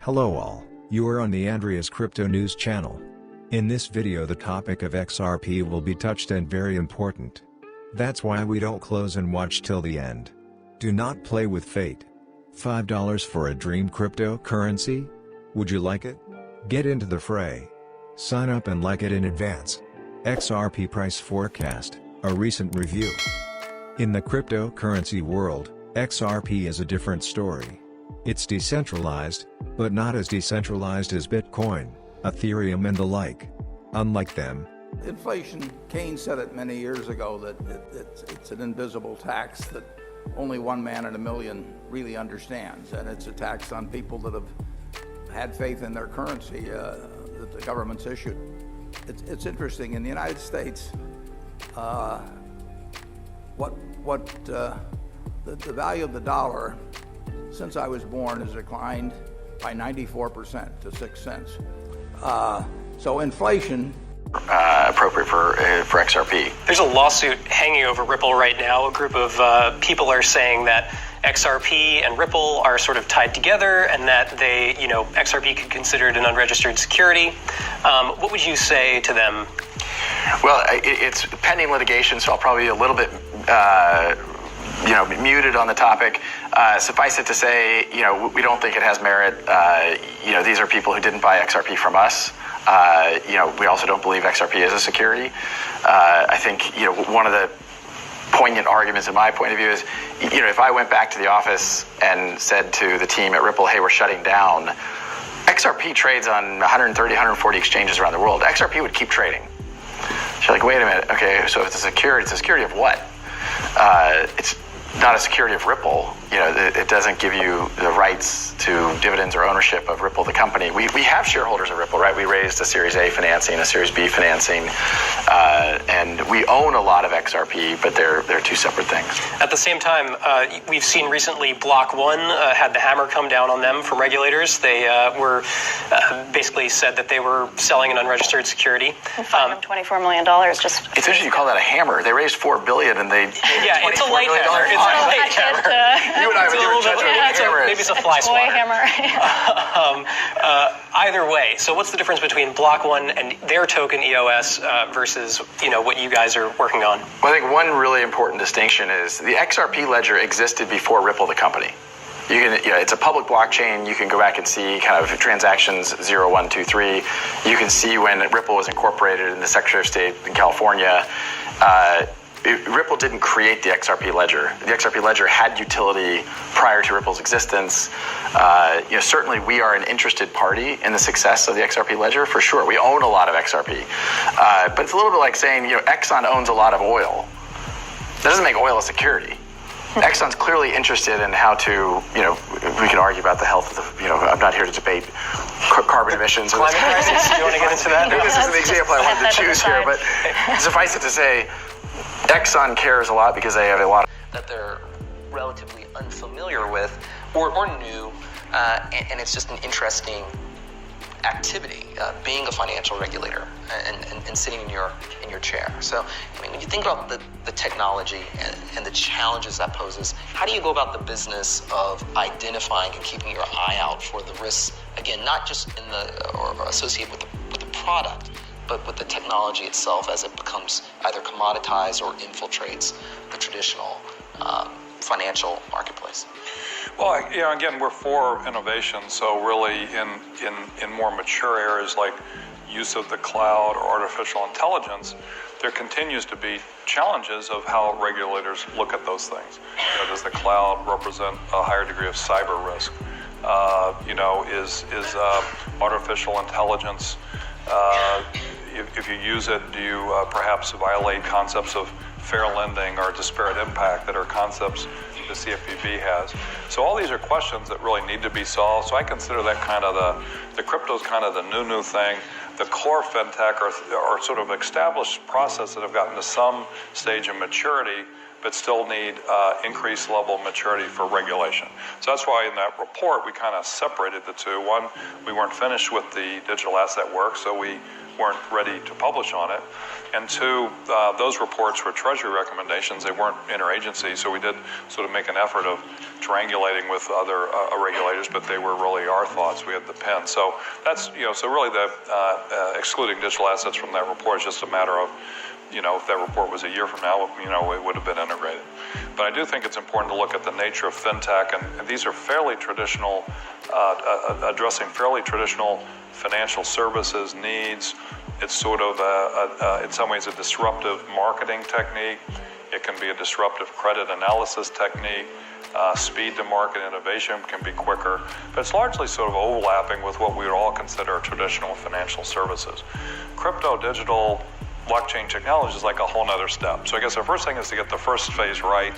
Hello all, you are on the AndreusCryptoNews channel. In this video the topic of XRP will be touched and very important. That's why we don't close and watch till the end. Do not play with fate. $5 for a dream cryptocurrency? Would you like it? Get into the fray. Sign up and like it in advance. XRP price forecast, a recent review. In the cryptocurrency world, XRP is a different story. It's decentralized, but not as decentralized as Bitcoin, Ethereum and the like. Unlike them, inflation, Keynes said it many years ago that it's an invisible tax that only one man in a million really understands, and it's a tax on people that have had faith in their currency that the government's issued. It's interesting, in the United States, the value of the dollar since I was born has declined by 94% to 6 cents. So inflation appropriate for XRP. There's a lawsuit hanging over Ripple right now. A group of people are saying that XRP and Ripple are sort of tied together, and that XRP could be considered an unregistered security. What would you say to them? Well, it's pending litigation, so I'll probably be a little bit muted on the topic. Suffice it to say, we don't think it has merit. These are people who didn't buy XRP from us. We also don't believe XRP is a security. I think, one of the poignant arguments in my point of view is, if I went back to the office and said to the team at Ripple, hey, we're shutting down, XRP trades on 130, 140 exchanges around the world. XRP would keep trading. So you're like, wait a minute. Okay, so it's a security of what? It's not a security of Ripple. It doesn't give you the rights to dividends or ownership of Ripple, the company. We have shareholders of Ripple, right? We raised a Series A financing, a Series B financing, and we own a lot of XRP, but they're two separate things. At the same time, we've seen recently Block One had the hammer come down on them from regulators. They were basically said that they were selling an unregistered security. $24 million. Just it's interesting you call that a hammer. They raised $4 billion and they yeah, it's a light hammer. It's a light hammer. You and I would never judge what maybe it's a fly swatter. hammer. Either way, so what's the difference between Block One and their token EOS versus what you guys are working on? Well, I think one really important distinction is the XRP ledger existed before Ripple, the company. It's a public blockchain. You can go back and see kind of transactions 0, 1, 2, 3. You can see when Ripple was incorporated in the Secretary of State in California. Ripple didn't create the XRP ledger. The XRP ledger had utility prior to Ripple's existence. Certainly we are an interested party in the success of the XRP ledger, for sure. We own a lot of XRP. But it's a little bit like saying, Exxon owns a lot of oil. That doesn't make oil a security. Exxon's clearly interested in how to, we can argue about the health of the, I'm not here to debate carbon emissions. Climate crisis, you want to get into that? This is an example I wanted to choose here, but suffice it to say, Exxon cares a lot because they have a lot that they're relatively unfamiliar with or new, and it's just an interesting activity, being a financial regulator and sitting in your chair. So, when you think about the technology and the challenges that poses, how do you go about the business of identifying and keeping your eye out for the risks, again, not just or associated with the product, but with the technology itself as it becomes either commoditized or infiltrates the traditional financial marketplace? Well, again, we're for innovation. So really in more mature areas like use of the cloud or artificial intelligence, there continues to be challenges of how regulators look at those things. Does the cloud represent a higher degree of cyber risk? Is artificial intelligence, if you use it, do you perhaps violate concepts of fair lending or disparate impact that are concepts the CFPB has? So all these are questions that really need to be solved. So I consider that kind of the crypto's kind of the new thing. The core fintech are sort of established processes that have gotten to some stage of maturity, but still need increased level of maturity for regulation. So that's why in that report we kind of separated the two. One, we weren't finished with the digital asset work, so we weren't ready to publish on it. And two, those reports were Treasury recommendations. They weren't interagency, so we did sort of make an effort of triangulating with other regulators, but they were really our thoughts. We had the pen. So that's, so really the excluding digital assets from that report is just a matter of, if that report was a year from now, it would have been integrated. But I do think it's important to look at the nature of fintech, and these are fairly traditional, addressing fairly traditional financial services needs. It's sort of, in some ways, a disruptive marketing technique. It can be a disruptive credit analysis technique. Speed to market innovation can be quicker, but it's largely sort of overlapping with what we would all consider traditional financial services. Crypto, digital, blockchain technology is like a whole nother step. So I guess the first thing is to get the first phase right,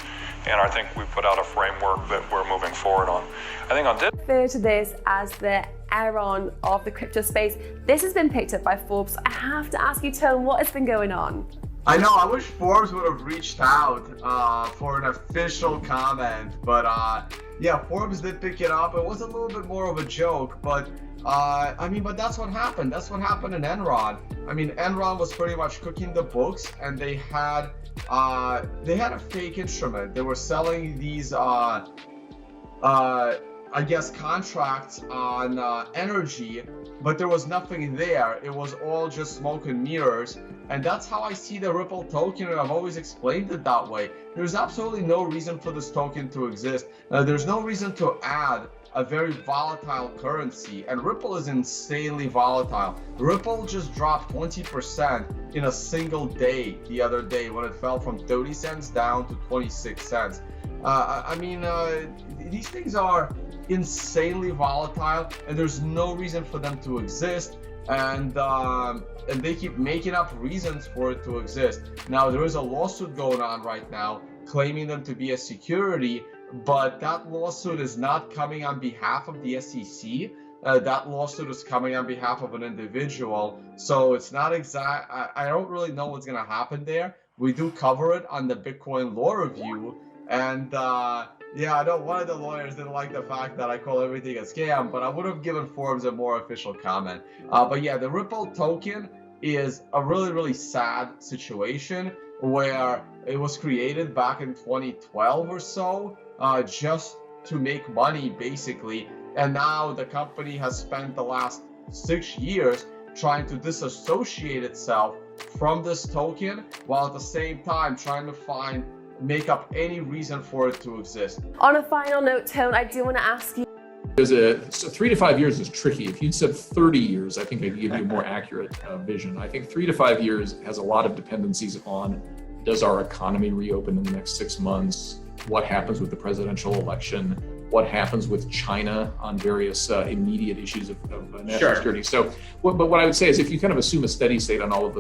and I think we put out a framework that we're moving forward on. I think on refer to this as the Enron of the crypto space. This has been picked up by Forbes. I have to ask you, Tone, what has been going on? I know, I wish Forbes would have reached out for an official comment, but yeah, Forbes did pick it up. It was a little bit more of a joke, but but that's what happened. That's what happened in Enron. Enron was pretty much cooking the books, and they had a fake instrument. They were selling these contracts on energy, but there was nothing there. It was all just smoke and mirrors. And that's how I see the Ripple token, and I've always explained it that way. There's absolutely no reason for this token to exist. There's no reason to add a very volatile currency, and Ripple is insanely volatile. Ripple just dropped 20% in a single day the other day when it fell from 30 cents down to 26 cents. These things are insanely volatile, and there's no reason for them to exist, and they keep making up reasons for it to exist. Now, there is a lawsuit going on right now claiming them to be a security, but that lawsuit is not coming on behalf of the SEC. That lawsuit is coming on behalf of an individual, so it's not exact. I don't really know what's going to happen there. We do cover it on the Bitcoin Law Review, and yeah, I know one of the lawyers didn't like the fact that I call everything a scam, but I would have given Forbes a more official comment. But yeah, the Ripple token is a really, really sad situation where it was created back in 2012 or so, just to make money, basically. And now the company has spent the last 6 years trying to disassociate itself from this token, while at the same time trying to make up any reason for it to exist. On a final note, Tone, I do want to ask you. So 3 to 5 years is tricky. If you'd said 30 years, I think I could give you a more accurate vision. I think 3 to 5 years has a lot of dependencies on, does our economy reopen in the next 6 months? What happens with the presidential election? What happens with China on various immediate issues of national security? So, but what I would say is, if you kind of assume a steady state on all of